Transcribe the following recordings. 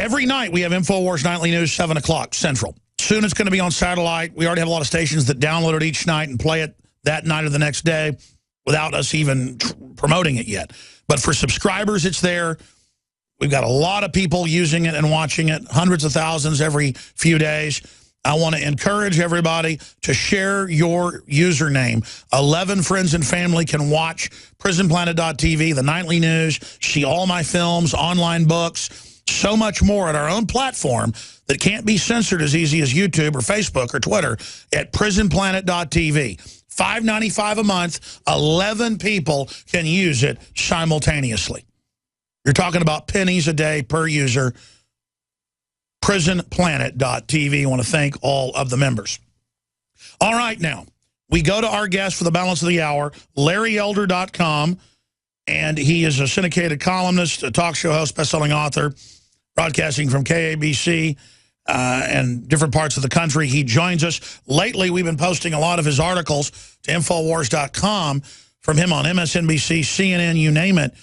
Every night we have InfoWars Nightly News, 7 o'clock Central. Soon it's going to be on satellite. We already have a lot of stations that download it each night and play it that night or the next day without us even promoting it yet. But for subscribers, it's there. We've got a lot of people using it and watching it, hundreds of thousands every few days. I want to encourage everybody to share your username. 11 friends and family can watch PrisonPlanet.tv, the nightly news, see all my films, online books, so much more at our own platform that can't be censored as easy as YouTube or Facebook or Twitter at PrisonPlanet.tv. $5.95 a month, 11 people can use it simultaneously. You're talking about pennies a day per user. PrisonPlanet.tv. I want to thank all of the members. All right, now, we go to our guest for the balance of the hour, LarryElder.com, and he is a syndicated columnist, a talk show host, best-selling author, broadcasting from KABC and different parts of the country. He joins us. Lately, we've been posting a lot of his articles to Infowars.com from him on MSNBC, CNN, you name it,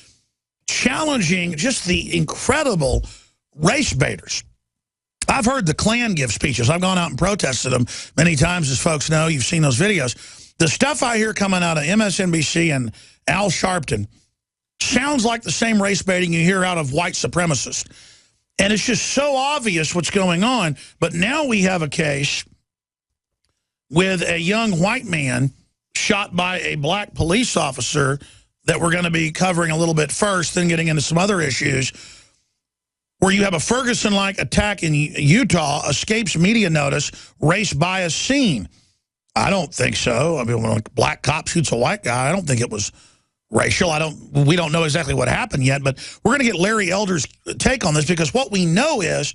challenging just the incredible race baiters. I've heard the Klan give speeches. I've gone out and protested them many times, as folks know. You've seen those videos. The stuff I hear coming out of MSNBC and Al Sharpton sounds like the same race baiting you hear out of white supremacists. And it's just so obvious what's going on. But now we have a case with a young white man shot by a black police officer that we're going to be covering a little bit first, then getting into some other issues, where you have a Ferguson-like attack in Utah, escapes media notice, race bias seen. I don't think so. I mean, when a black cop shoots a white guy, I don't think it was racial. We don't know exactly what happened yet, but we're going to get Larry Elder's take on this, because what we know is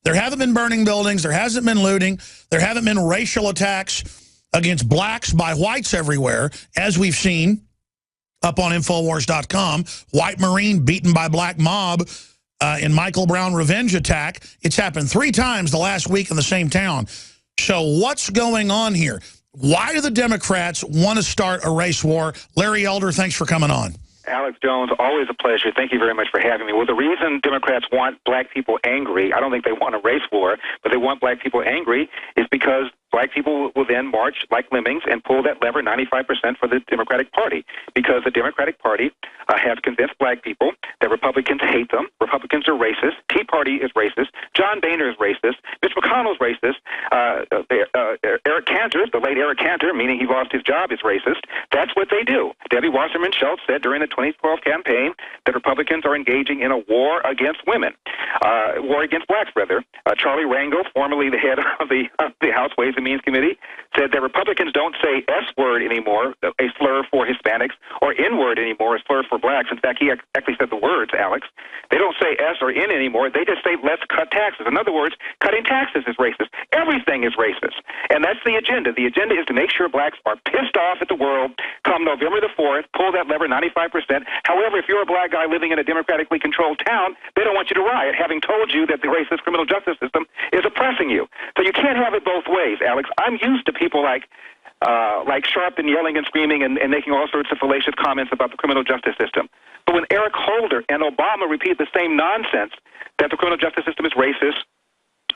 there haven't been burning buildings, there hasn't been looting, there haven't been racial attacks against blacks by whites everywhere, as we've seen up on Infowars.com. White Marine beaten by black mob in Michael Brown revenge attack. It's happened 3 times the last week in the same town. So what's going on here? Why do the Democrats want to start a race war? Larry Elder, thanks for coming on. Alex Jones, always a pleasure. Thank you very much for having me. Well, the reason Democrats want black people angry, I don't think they want a race war, but they want black people angry, is because black people will then march like lemmings and pull that lever 95% for the Democratic Party, because the Democratic Party has convinced black people that Republicans hate them. Republicans are racist. Tea Party is racist. John Boehner is racist. Mitch McConnell is racist. Eric Cantor, the late Eric Cantor, meaning he lost his job, is racist. That's what they do. Debbie Wasserman Schultz said during the 2012 campaign that Republicans are engaging in a war against women, war against blacks, rather. Charlie Rangel, formerly the head of the House Ways and Means Committee, said that Republicans don't say S-word anymore, a slur for Hispanics, or N-word anymore, a slur for blacks. In fact, he actually said the words, Alex. They don't say S or N anymore. They just say, let's cut taxes. In other words, cutting taxes is racist. Everything is racist. And that's the agenda. The agenda is to make sure blacks are pissed off at the world come November the 4th, pull that lever 95%. However, if you're a black guy living in a democratically controlled town, they don't want you to riot, having told you that the racist criminal justice system is oppressing you. So you can't have it both ways, Alex. I'm used to people like Sharpton yelling and screaming and making all sorts of fallacious comments about the criminal justice system. But when Eric Holder and Obama repeat the same nonsense, that the criminal justice system is racist,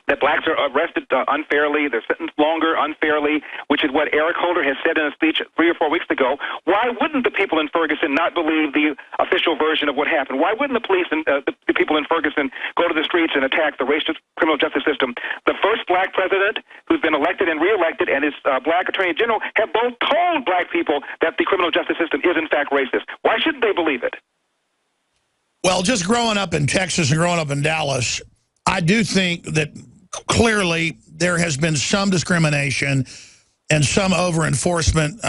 that blacks are arrested unfairly, they're sentenced longer unfairly, which is what Eric Holder has said in a speech 3 or 4 weeks ago, why wouldn't the people in Ferguson not believe the official version of what happened? Why wouldn't the police and the people in Ferguson go to the streets and attack the racist criminal justice system? The first black president who's been elected and reelected and his black attorney general have both told black people that the criminal justice system is in fact racist. Why shouldn't they believe it? Well, just growing up in Texas and growing up in Dallas, I do think that clearly there has been some discrimination and some over-enforcement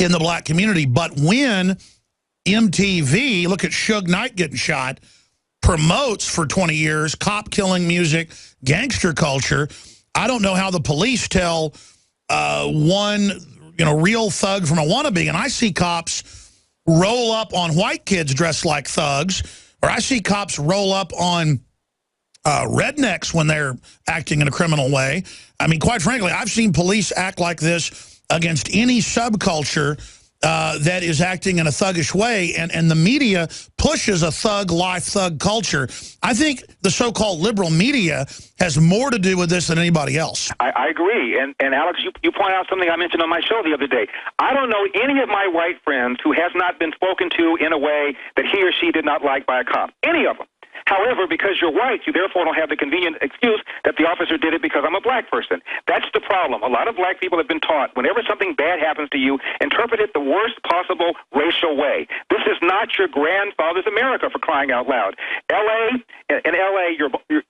in the black community. But when MTV, look at Suge Knight getting shot, promotes for 20 years cop-killing music, gangster culture, I don't know how the police tell one real thug from a wannabe. And I see cops roll up on white kids dressed like thugs, or I see cops roll up on rednecks when they're acting in a criminal way. I mean, quite frankly, I've seen police act like this against any subculture that is acting in a thuggish way, and the media pushes a thug life, thug culture. I think the so-called liberal media has more to do with this than anybody else. I agree. And Alex, you point out something I mentioned on my show the other day. I don't know any of my white friends who has not been spoken to in a way that he or she did not like by a cop. Any of them. However, because you're white, you therefore don't have the convenient excuse that the officer did it because I'm a black person. That's the problem. A lot of black people have been taught whenever something bad happens to you, interpret it the worst possible racial way. This is not your grandfather's America, for crying out loud. In L.A.,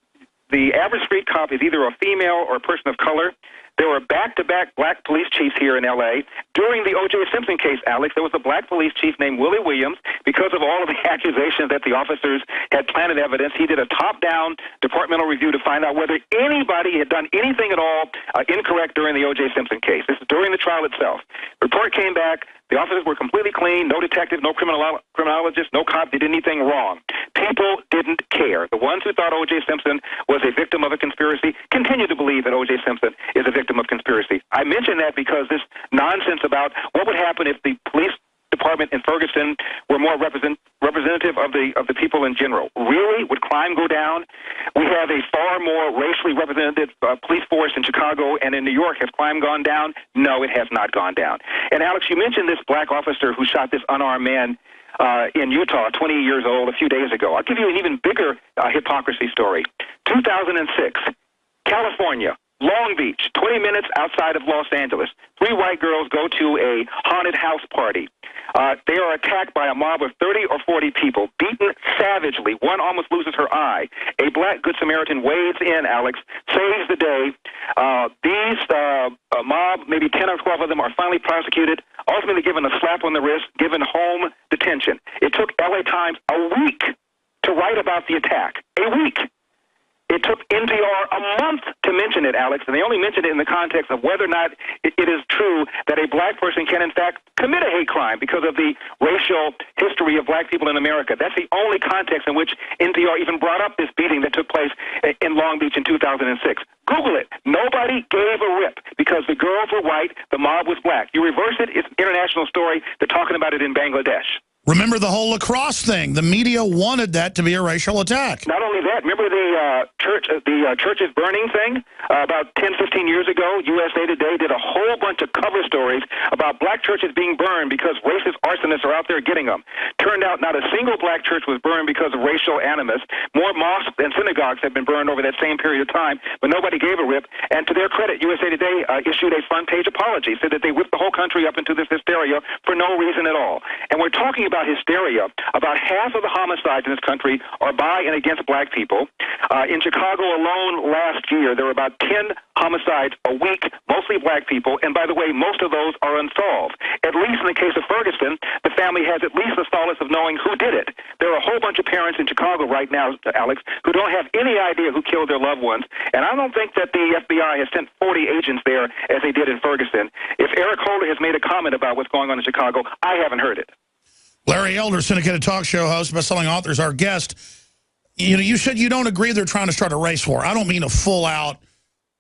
the average street cop is either a female or a person of color. There were back-to-back black police chiefs here in L.A. During the O.J. Simpson case, Alex, there was a black police chief named Willie Williams. Because of all of the accusations that the officers had planted evidence, he did a top-down departmental review to find out whether anybody had done anything at all incorrect during the O.J. Simpson case. This is during the trial itself. The report came back. The officers were completely clean, no detective, no criminologist, no cop did anything wrong. People didn't care. The ones who thought O.J. Simpson was a victim of a conspiracy continue to believe that O.J. Simpson is a victim of conspiracy. I mention that because this nonsense about what would happen if the police department in Ferguson were more representative of the people in general. Really? Would crime go down? We have a far more racially representative police force in Chicago and in New York. Has crime gone down? No, it has not gone down. And Alex, you mentioned this black officer who shot this unarmed man in Utah, 20 years old, a few days ago. I'll give you an even bigger hypocrisy story. 2006, California. Long Beach, 20 minutes outside of Los Angeles. 3 white girls go to a haunted house party. They are attacked by a mob of 30 or 40 people, beaten savagely. One almost loses her eye. A black Good Samaritan wades in, Alex, saves the day. These mob, maybe 10 or 12 of them, are finally prosecuted, ultimately given a slap on the wrist, given home detention. It took LA Times a week to write about the attack. A week. It took NPR a month to mention it, Alex, and they only mentioned it in the context of whether or not it is true that a black person can, in fact, commit a hate crime because of the racial history of black people in America. That's the only context in which NPR even brought up this beating that took place in Long Beach in 2006. Google it. Nobody gave a rip because the girls were white, the mob was black. You reverse it, it's an international story. They're talking about it in Bangladesh. Remember the whole lacrosse thing. The media wanted that to be a racial attack. Not only that, remember the churches burning thing? About 10, 15 years ago, USA Today did a whole bunch of cover stories about black churches being burned because racist arsonists are out there getting them. Turned out not a single black church was burned because of racial animus. More mosques and synagogues have been burned over that same period of time, but nobody gave a rip. And to their credit, USA Today issued a front-page apology, said that they whipped the whole country up into this hysteria for no reason at all. And we're talking about hysteria. About half of the homicides in this country are by and against black people. In Chicago alone last year, there were about 10 homicides a week, mostly black people, and by the way, most of those are unsolved. At least in the case of Ferguson, the family has at least the solace of knowing who did it. There are a whole bunch of parents in Chicago right now, Alex, who don't have any idea who killed their loved ones, and I don't think that the FBI has sent 40 agents there as they did in Ferguson. If Eric Holder has made a comment about what's going on in Chicago, I haven't heard it. Larry Elder, syndicated talk show host, best-selling author, is our guest. You know, you said you don't agree they're trying to start a race war. I don't mean a full-out,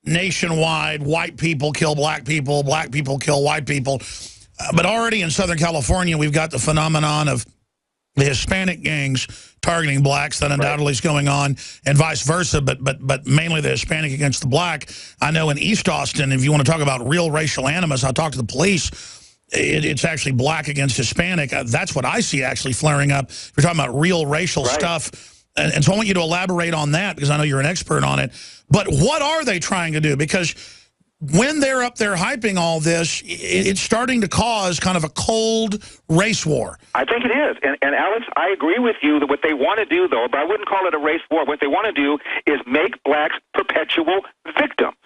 nationwide, white people kill black people kill white people. But already in Southern California, we've got the phenomenon of the Hispanic gangs targeting blacks that undoubtedly is going on, and vice versa, but mainly the Hispanic against the black. I know in East Austin, if you want to talk about real racial animus, I talked to the police. It's actually black against Hispanic. That's what I see actually flaring up. We're talking about real racial stuff. And so I want you to elaborate on that because I know you're an expert on it. But what are they trying to do? Because when they're up there hyping all this, it's starting to cause kind of a cold race war. I think it is. And Alex, I agree with you that what they want to do, though, but I wouldn't call it a race war. What they want to do is make blacks perpetual victims.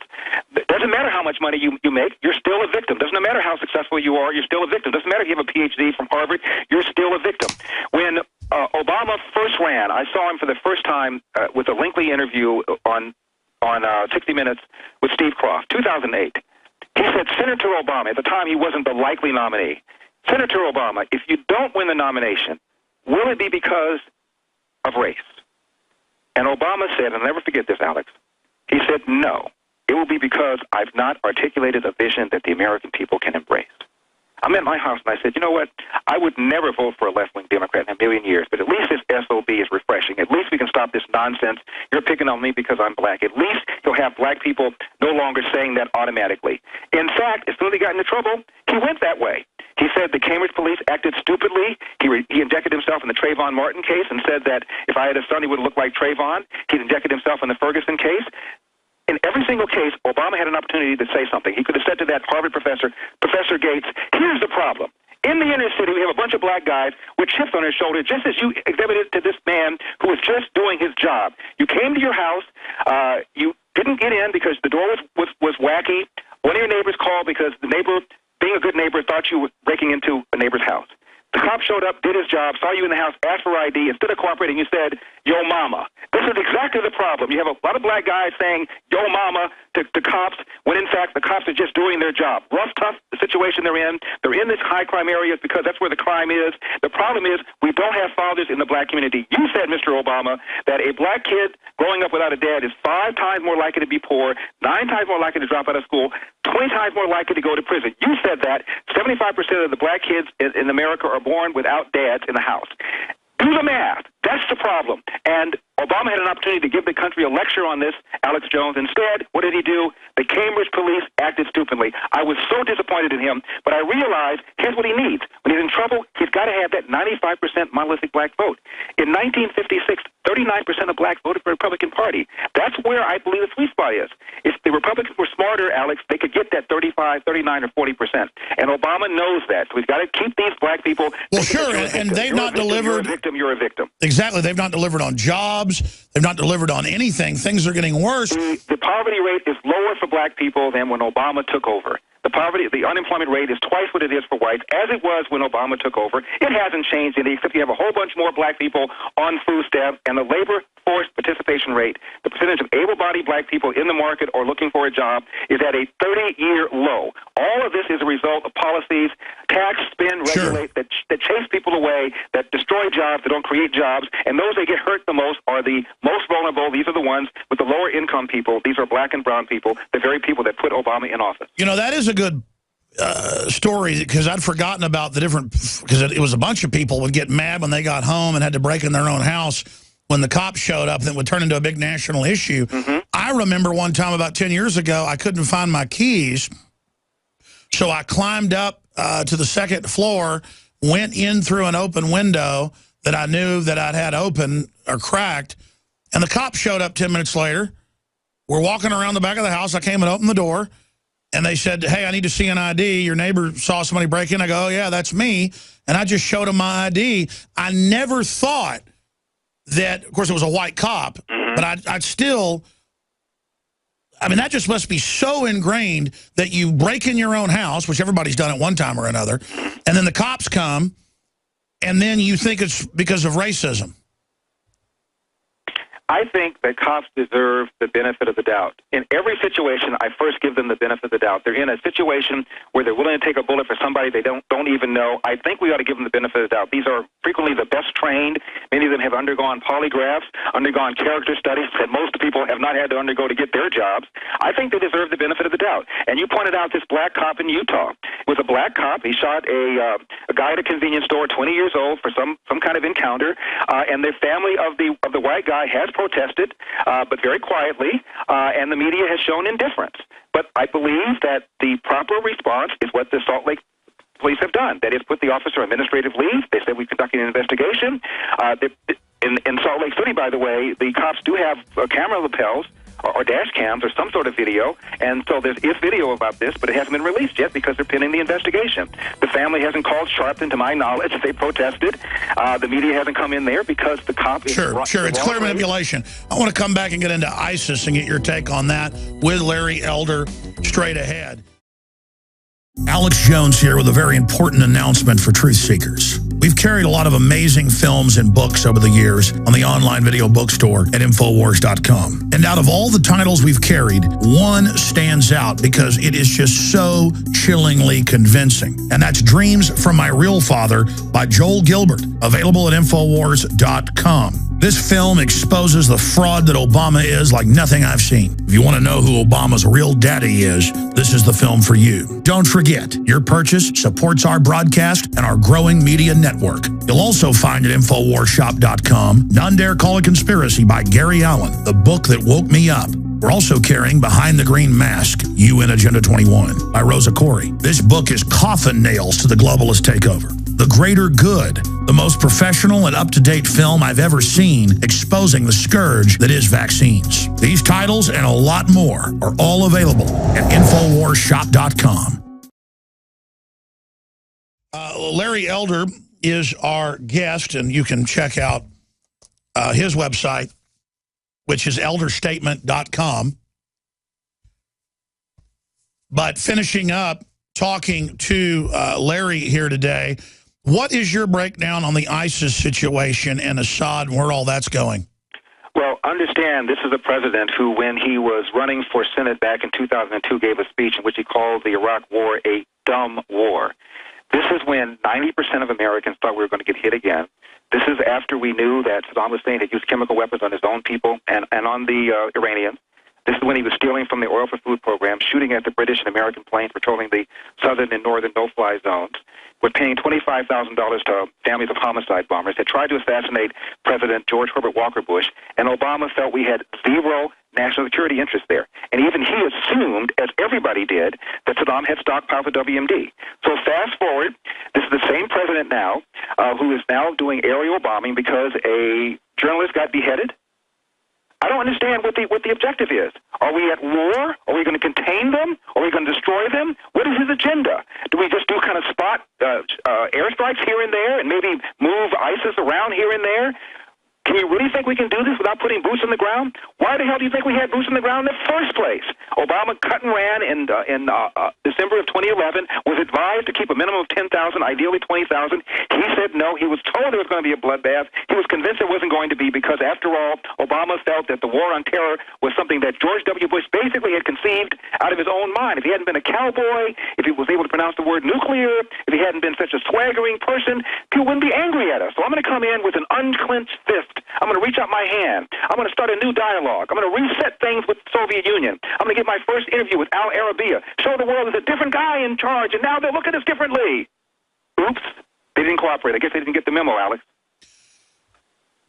It doesn't matter how much money you make, you're still a victim. Doesn't matter how successful you are, you're still a victim. Doesn't matter if you have a PhD from Harvard, you're still a victim. When Obama first ran, I saw him for the first time with a lengthy interview on 60 Minutes with Steve Croft, 2008. He said, Senator Obama, at the time he wasn't the likely nominee, Senator Obama, if you don't win the nomination, will it be because of race? And Obama said, and I'll never forget this, Alex, he said, no, it will be because I've not articulated a vision that the American people can embrace. I'm at my house, and I said, you know what? I would never vote for a left-wing Democrat in a million years, but at least this SOB is refreshing. At least we can stop this nonsense. You're picking on me because I'm black. At least he'll have black people no longer saying that automatically. In fact, as soon as he got into trouble, he went that way. He said the Cambridge police acted stupidly. He injected himself in the Trayvon Martin case and said that if I had a son, he would look like Trayvon. He injected himself in the Ferguson case. In every single case, Obama had an opportunity to say something. He could have said to that Harvard professor, Professor Gates, here's the problem. In the inner city, we have a bunch of black guys with chips on their shoulder, just as you exhibited to this man who was just doing his job. You came to your house. You didn't get in because the door was wacky. One of your neighbors called because the neighbor, being a good neighbor, thought you were breaking into a neighbor's house. The cop showed up, did his job, saw you in the house, asked for ID. Instead of cooperating, you said, yo mama. This is exactly the problem. You have a lot of black guys saying, yo mama, to cops, when in fact the cops are just doing their job. Rough, tough situation they're in. They're in this high crime areas because that's where the crime is. The problem is we don't have fathers in the black community. You said, Mr. Obama, that a black kid growing up without a dad is 5 times more likely to be poor, 9 times more likely to drop out of school, 20 times more likely to go to prison. You said that 75% of the black kids in America are born without dads in the house. Do the math. That's the problem. And Obama had an opportunity to give the country a lecture on this, Alex Jones. Instead, what did he do? The Cambridge police acted stupidly. I was so disappointed in him, but I realized here's what he needs. When he's in trouble, he's got to have that 95% monolithic black vote. In 1956, 39% of blacks voted for the Republican Party. That's where I believe the sweet spot is. If the Republicans were smarter, Alex, they could get that 35, 39, or 40%. And Obama knows that. So he's got to keep these black people. Well, sure, and they've not delivered. You're a victim. Exactly. They've not delivered on jobs. They've not delivered on anything. Things are getting worse. The poverty rate is lower for black people than when Obama took over. The unemployment rate is twice what it is for whites, as it was when Obama took over. It hasn't changed any, except you have a whole bunch more black people on food stamps, and the labor force participation rate, the percentage of able-bodied black people in the market or looking for a job, is at a 30-year low. All of this is a result of policies, tax, spend, regulate, that chase people away, that destroy jobs, that don't create jobs, and those that get hurt the most are the most vulnerable. These are the ones with the lower income people. These are black and brown people, the very people that put Obama in office. You know, that is a good story, because I'd forgotten about the different, because it was a bunch of people would get mad when they got home and had to break in their own house when the cops showed up, and it would turn into a big national issue. I remember one time about 10 years ago, I couldn't find my keys, so I climbed up to the second floor, went in through an open window that I knew that I'd had open or cracked, and the cops showed up 10 minutes later. We're walking around the back of the house. I came and opened the door, and they said, hey, I need to see an ID. Your neighbor saw somebody break in. I go, oh, yeah, that's me. And I just showed him my ID. I never thought that, of course, it was a white cop, but I'd still, I mean, that just must be so ingrained that you break in your own house, which everybody's done at one time or another, and then the cops come, and then you think it's because of racism. I think that cops deserve the benefit of the doubt. In every situation, I first give them the benefit of the doubt. They're in a situation where they're willing to take a bullet for somebody they don't even know. I think we ought to give them the benefit of the doubt. These are frequently the best trained. Many of them have undergone polygraphs, undergone character studies that most people have not had to undergo to get their jobs. I think they deserve the benefit of the doubt. And you pointed out this black cop in Utah. It was a black cop. He shot a guy at a convenience store, 20 years old, for some kind of encounter. And the family of the white guy has protested, but very quietly, and the media has shown indifference. But I believe that the proper response is what the Salt Lake police have done. That is, put the officer on administrative leave. They said we're conducting an investigation. In Salt Lake City, by the way, the cops do have camera lapels or dash cams or some sort of video, and so there is video about this, but it hasn't been released yet because they're pending the investigation. The family hasn't called Sharpton, to my knowledge. They protested. The media hasn't come in there because the cop is... Sure, it's clear manipulation. I want to come back and get into ISIS and get your take on that with Larry Elder straight ahead. Alex Jones here with a very important announcement for truth seekers. We've carried a lot of amazing films and books over the years on the online video bookstore at Infowars.com. And out of all the titles we've carried, one stands out because it is just so chillingly convincing. And that's Dreams from My Real Father by Joel Gilbert, available at Infowars.com. This film exposes the fraud that Obama is like nothing I've seen. If you want to know who Obama's real daddy is, this is the film for you. Don't forget, your purchase supports our broadcast and our growing media network. You'll also find at InfoWarsShop.com None Dare Call a Conspiracy by Gary Allen, the book that woke me up. We're also carrying Behind the Green Mask, UN Agenda 21 by Rosa Corey. This book is coffin nails to the globalist takeover. The Greater Good, the most professional and up-to-date film I've ever seen exposing the scourge that is vaccines. These titles and a lot more are all available at InfoWarsShop.com. Larry Elder is our guest, and you can check out his website, which is elderstatement.com. But finishing up talking to Larry here today, what is your breakdown on the ISIS situation and Assad and where all that's going? Well, understand this is a president who, when he was running for Senate back in 2002, gave a speech in which he called the Iraq War a dumb war. This is when 90% of Americans thought we were going to get hit again. This is after we knew that Saddam Hussein had used chemical weapons on his own people and on the Iranians. This is when he was stealing from the oil for food program, shooting at the British and American planes patrolling the southern and northern no-fly zones. We're paying $25,000 to families of homicide bombers. Had tried to assassinate President George Herbert Walker Bush, and Obama felt we had zero national security interest there. And even he assumed, as everybody did, that Saddam had stockpiled the WMD. So fast forward, this is the same president now who is now doing aerial bombing because a journalist got beheaded. I don't understand what the objective is. Are we at war? Are we going to contain them? Are we going to destroy them? What is his agenda? Do we just do kind of spot airstrikes here and there and maybe move ISIS around here and there? Can you really think we can do this without putting boots on the ground? Why the hell do you think we had boots on the ground in the first place? Obama cut and ran in December of 2011, was advised to keep a minimum of 10,000, ideally 20,000. He said no. He was told there was going to be a bloodbath. He was convinced there wasn't going to be because, after all, Obama felt that the war on terror was something that George W. Bush basically had conceived out of his own mind. If he hadn't been a cowboy, if he was able to pronounce the word nuclear, if he hadn't been such a swaggering person, people wouldn't be angry at us. So I'm going to come in with an unclenched fist. I'm going to reach out my hand. I'm going to start a new dialogue. I'm going to reset things with the Soviet Union. I'm going to get my first interview with Al Arabiya, show the world there's a different guy in charge, and now they look at us differently. Oops. They didn't cooperate. I guess they didn't get the memo, Alex.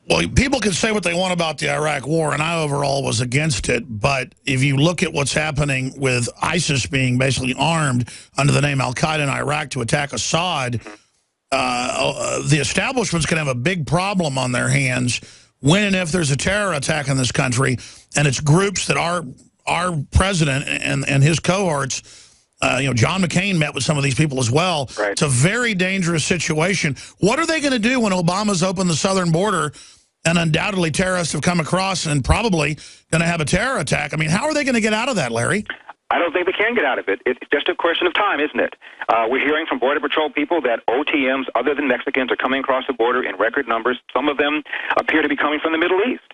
Well, people can say what they want about the Iraq War, and I overall was against it. But if you look at what's happening with ISIS being basically armed under the name Al-Qaeda in Iraq to attack Assad, the establishment's going to have a big problem on their hands when and if there's a terror attack in this country. And it's groups that our president and his cohorts, John McCain met with some of these people as well. Right. It's a very dangerous situation. What are they going to do when Obama's opened the southern border and undoubtedly terrorists have come across and probably going to have a terror attack? I mean, how are they going to get out of that, Larry? I don't think they can get out of it. It's just a question of time, isn't it? We're hearing from Border Patrol people that OTMs, other than Mexicans, are coming across the border in record numbers. Some of them appear to be coming from the Middle East.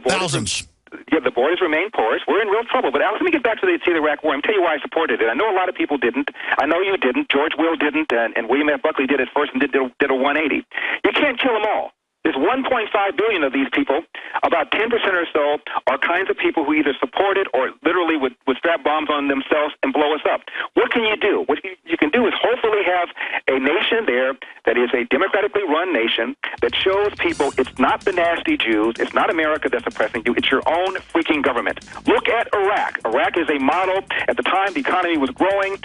Thousands. Yeah, the borders remain porous. We're in real trouble. But Alex, let me get back to the Iraq War. I'm tell you why I supported it. I know a lot of people didn't. I know you didn't. George Will didn't, and William F. Buckley did it first and did a 180. You can't kill them all. There's 1.5 billion of these people. About 10% or so are kinds of people who either support it or literally would strap bombs on themselves and blow us up. What can you do? What you can do is hopefully have a nation there that is a democratically run nation that shows people it's not the nasty Jews, it's not America that's oppressing you, it's your own freaking government. Look at Iraq. Iraq is a model. At the time, the economy was growing.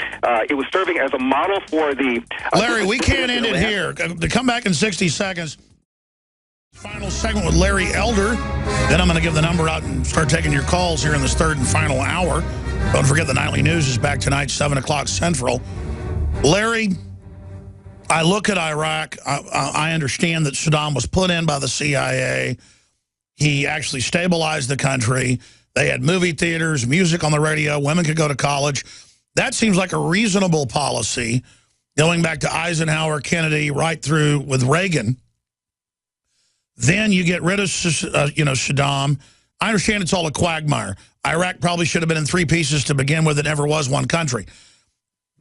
It was serving as a model for the... Larry, we can't end it here. To come back in 60 seconds... Final segment with Larry Elder. Then I'm going to give the number out and start taking your calls here in this third and final hour. Don't forget the Nightly News is back tonight, 7 o'clock Central. Larry, I look at Iraq. I understand that Saddam was put in by the CIA. He actually stabilized the country. They had movie theaters, music on the radio. Women could go to college. That seems like a reasonable policy going back to Eisenhower, Kennedy, right through with Reagan. Then you get rid of, Saddam. I understand it's all a quagmire. Iraq probably should have been in 3 pieces to begin with. It never was one country.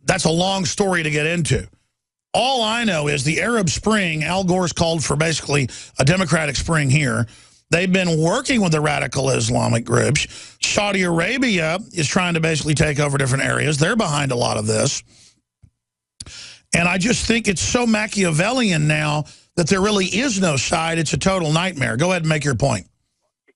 That's a long story to get into. All I know is the Arab Spring, Al Gore's called for basically a democratic spring here. They've been working with the radical Islamic groups. Saudi Arabia is trying to basically take over different areas. They're behind a lot of this. And I just think it's so Machiavellian now that there really is no side. It's a total nightmare. Go ahead and make your point.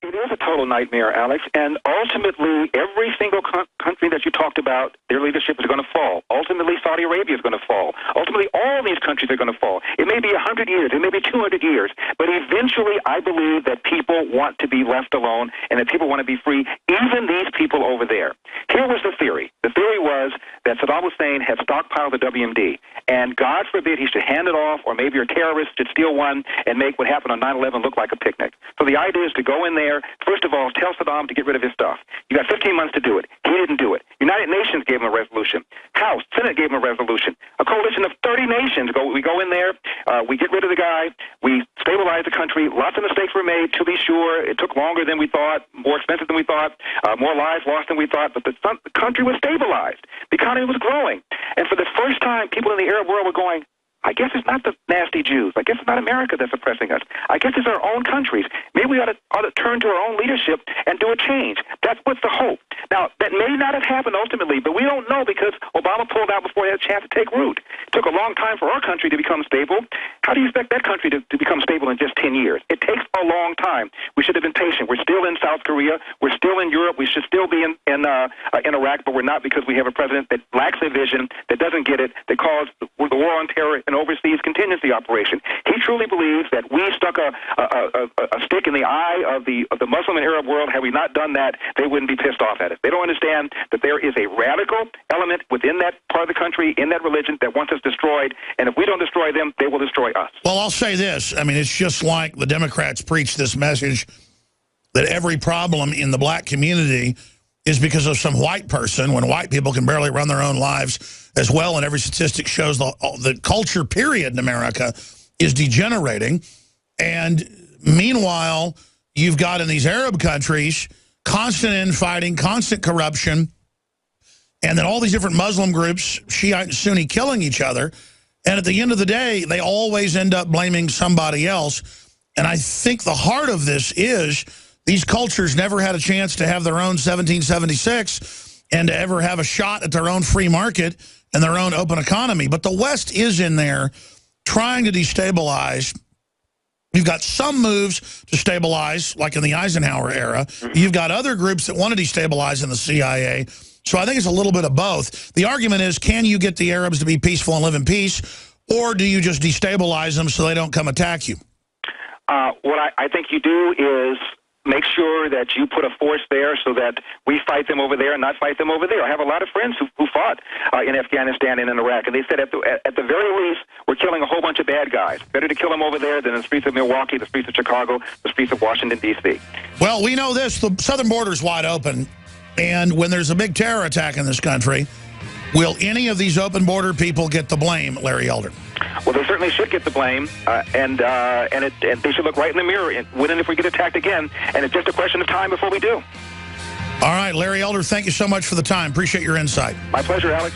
It is a total nightmare, Alex, and ultimately every single country that you talked about, their leadership is going to fall. Ultimately, Saudi Arabia is going to fall. Ultimately, all these countries are going to fall. It may be 100 years, it may be 200 years, but eventually I believe that people want to be left alone and that people want to be free, even these people over there. Here was the theory. The theory was that Saddam Hussein had stockpiled the WMD, and God forbid he should hand it off, or maybe a terrorist should steal one and make what happened on 9/11 look like a picnic. So the idea is to go in there, first of all, tell Saddam to get rid of his stuff. You got 15 months to do it. He didn't do it. United Nations gave him a resolution. House, Senate gave him a resolution. A coalition of 30 nations. We go in there, we get rid of the guy, we stabilize the country. Lots of mistakes were made, to be sure. It took longer than we thought, more expensive than we thought, more lives lost than we thought, but the country was stabilized. The economy was growing. And for the first time, people in the Arab world were going, I guess it's not the nasty Jews. I guess it's not America that's oppressing us. I guess it's our own countries. Maybe we ought to turn to our own leadership and do a change. That's what's the hope. Now, that may not have happened ultimately, but we don't know because Obama pulled out before he had a chance to take root. It took a long time for our country to become stable. How do you expect that country to become stable in just 10 years? It takes a long time. We should have been patient. We're still in South Korea. We're still in Europe. We should still be in Iraq, but we're not because we have a president that lacks a vision, that doesn't get it, that caused the war on terror an overseas contingency operation. He truly believes that we stuck a stick in the eye of the Muslim and Arab world. Had we not done that, they wouldn't be pissed off at us. They don't understand that there is a radical element within that part of the country, in that religion, that wants us destroyed, and if we don't destroy them, they will destroy us. Well, I'll say this. I mean, it's just like the Democrats preach this message that every problem in the black community is because of some white person, when white people can barely run their own lives as well, and every statistic shows the culture period in America is degenerating. And meanwhile, you've got in these Arab countries constant infighting, constant corruption, and then all these different Muslim groups, Shiite and Sunni, killing each other. And at the end of the day, they always end up blaming somebody else. And I think the heart of this is these cultures never had a chance to have their own 1776 and to ever have a shot at their own free market and their own open economy. But the West is in there trying to destabilize. You've got some moves to stabilize, like in the Eisenhower era. You've got other groups that want to destabilize in the CIA. So I think it's a little bit of both. The argument is, can you get the Arabs to be peaceful and live in peace, or do you just destabilize them so they don't come attack you? What I think you do is make sure that you put a force there so that we fight them over there and not fight them over there. I have a lot of friends who fought in Afghanistan and in Iraq, and they said at the very least, we're killing a whole bunch of bad guys. Better to kill them over there than in the streets of Milwaukee, the streets of Chicago, the streets of Washington, D.C. Well, we know this. The southern border is wide open, and when there's a big terror attack in this country, will any of these open border people get the blame, Larry Elder? Well, they certainly should get the blame, and they should look right in the mirror. What if we get attacked again? And it's just a question of time before we do. All right, Larry Elder, thank you so much for the time. Appreciate your insight. My pleasure, Alex.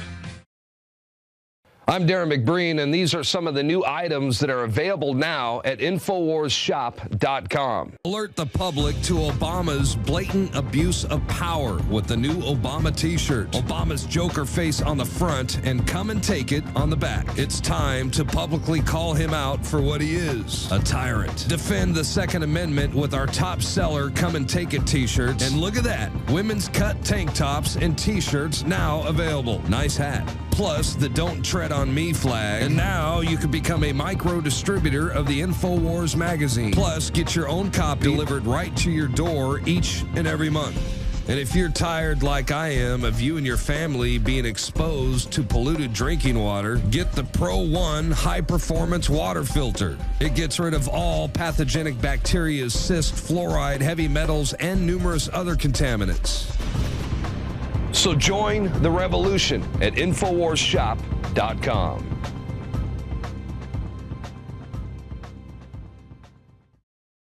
I'm Darren McBreen, and these are some of the new items that are available now at InfoWarsShop.com. Alert the public to Obama's blatant abuse of power with the new Obama t-shirt. Obama's Joker face on the front and come and take it on the back. It's time to publicly call him out for what he is, a tyrant. Defend the Second Amendment with our top seller Come and Take It t-shirts. And look at that, women's cut tank tops and t-shirts now available. Nice hat. Plus the Don't Tread on Me flag. And now you can become a micro distributor of the InfoWars magazine. Plus, get your own copy delivered right to your door each and every month. And if you're tired like I am of you and your family being exposed to polluted drinking water, get the Pro One high performance water filter. It gets rid of all pathogenic bacteria, cyst, fluoride, heavy metals, and numerous other contaminants. So join the revolution at InfoWarsShop.com.